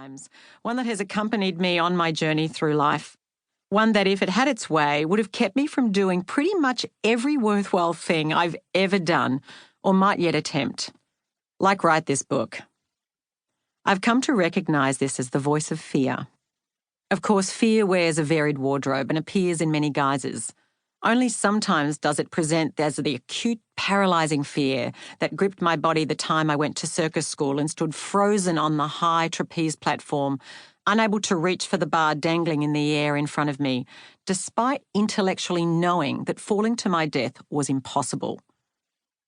times, one that has accompanied me on my journey through life. One that, if it had its way, would have kept me from doing pretty much every worthwhile thing I've ever done or might yet attempt. Like write this book. I've come to recognize this as the voice of fear. Of course, fear wears a varied wardrobe and appears in many guises. Only sometimes does it present as the acute, paralyzing fear that gripped my body the time I went to circus school and stood frozen on the high trapeze platform, unable to reach for the bar dangling in the air in front of me, despite intellectually knowing that falling to my death was impossible.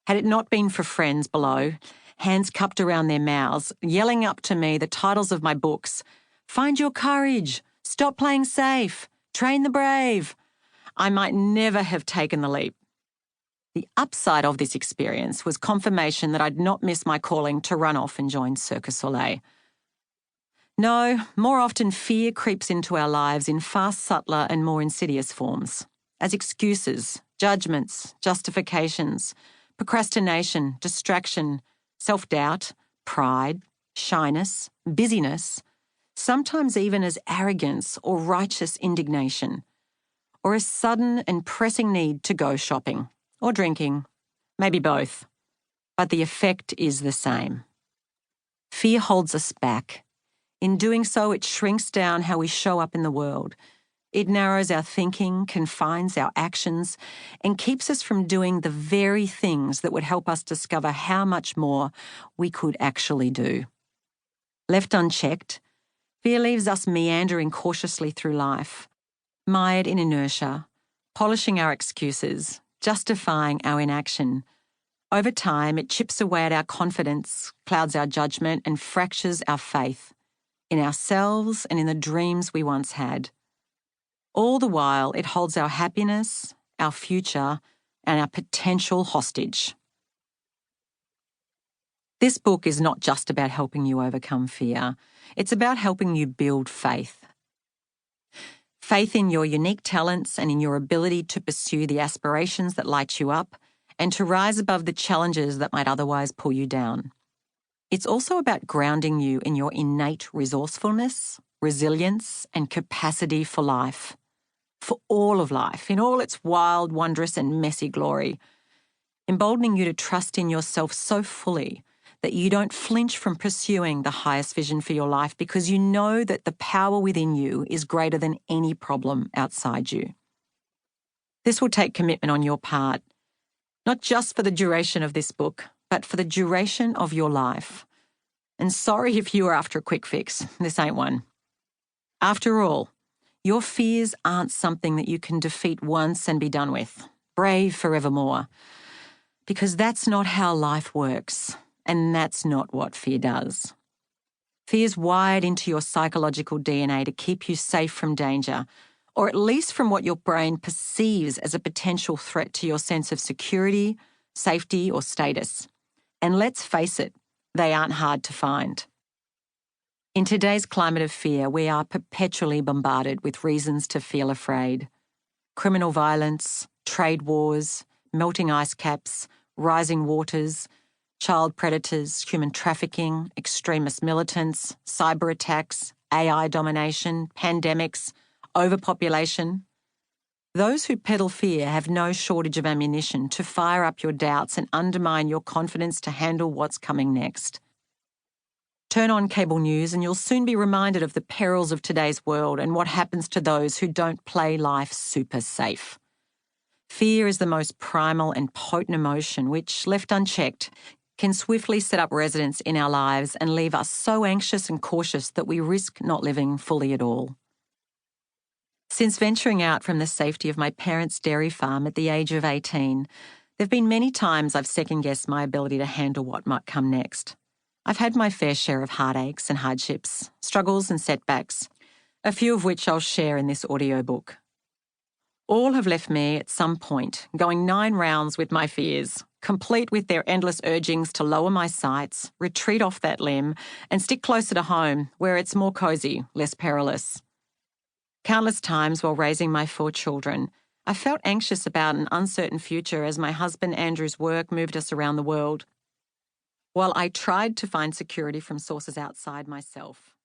Had it not been for friends below, hands cupped around their mouths, yelling up to me the titles of my books, "Find Your Courage," "Stop Playing Safe," "Train the Brave," I might never have taken the leap. The upside of this experience was confirmation that I'd not missed my calling to run off and join Cirque du Soleil. No, more often fear creeps into our lives in far subtler and more insidious forms, as excuses, judgments, justifications, procrastination, distraction, self-doubt, pride, shyness, busyness, sometimes even as arrogance or righteous indignation, or a sudden and pressing need to go shopping, or drinking, maybe both, but the effect is the same. Fear holds us back. In doing so, it shrinks down how we show up in the world. It narrows our thinking, confines our actions, and keeps us from doing the very things that would help us discover how much more we could actually do. Left unchecked, fear leaves us meandering cautiously through life, mired in inertia, polishing our excuses, justifying our inaction. Over time, it chips away at our confidence, clouds our judgment, and fractures our faith in ourselves and in the dreams we once had. All the while, it holds our happiness, our future, and our potential hostage. This book is not just about helping you overcome fear. It's about helping you build faith. Faith in your unique talents and in your ability to pursue the aspirations that light you up and to rise above the challenges that might otherwise pull you down. It's also about grounding you in your innate resourcefulness, resilience, and capacity for life. For all of life, in all its wild, wondrous, and messy glory. Emboldening you to trust in yourself so fully that you don't flinch from pursuing the highest vision for your life because you know that the power within you is greater than any problem outside you. This will take commitment on your part, not just for the duration of this book, but for the duration of your life. And sorry if you are after a quick fix. This ain't one. After all, your fears aren't something that you can defeat once and be done with, brave forevermore. Because that's not how life works, and that's not what fear does. Fear's wired into your psychological DNA to keep you safe from danger, or at least from what your brain perceives as a potential threat to your sense of security, safety, or status. And let's face it, they aren't hard to find. In today's climate of fear, we are perpetually bombarded with reasons to feel afraid. Criminal violence, trade wars, melting ice caps, rising waters, child predators, human trafficking, extremist militants, cyber attacks, AI domination, pandemics, overpopulation. Those who peddle fear have no shortage of ammunition to fire up your doubts and undermine your confidence to handle what's coming next. Turn on cable news and you'll soon be reminded of the perils of today's world and what happens to those who don't play life super safe. Fear is the most primal and potent emotion which, left unchecked, can swiftly set up residence in our lives and leave us so anxious and cautious that we risk not living fully at all. Since venturing out from the safety of my parents' dairy farm at the age of 18, there have been many times I've second-guessed my ability to handle what might come next. I've had my fair share of heartaches and hardships, struggles and setbacks, a few of which I'll share in this audiobook. All have left me at some point going 9 rounds with my fears, complete with their endless urgings to lower my sights, retreat off that limb, and stick closer to home, where it's more cosy, less perilous. Countless times while raising my 4 children, I felt anxious about an uncertain future as my husband Andrew's work moved us around the world, while I tried to find security from sources outside myself.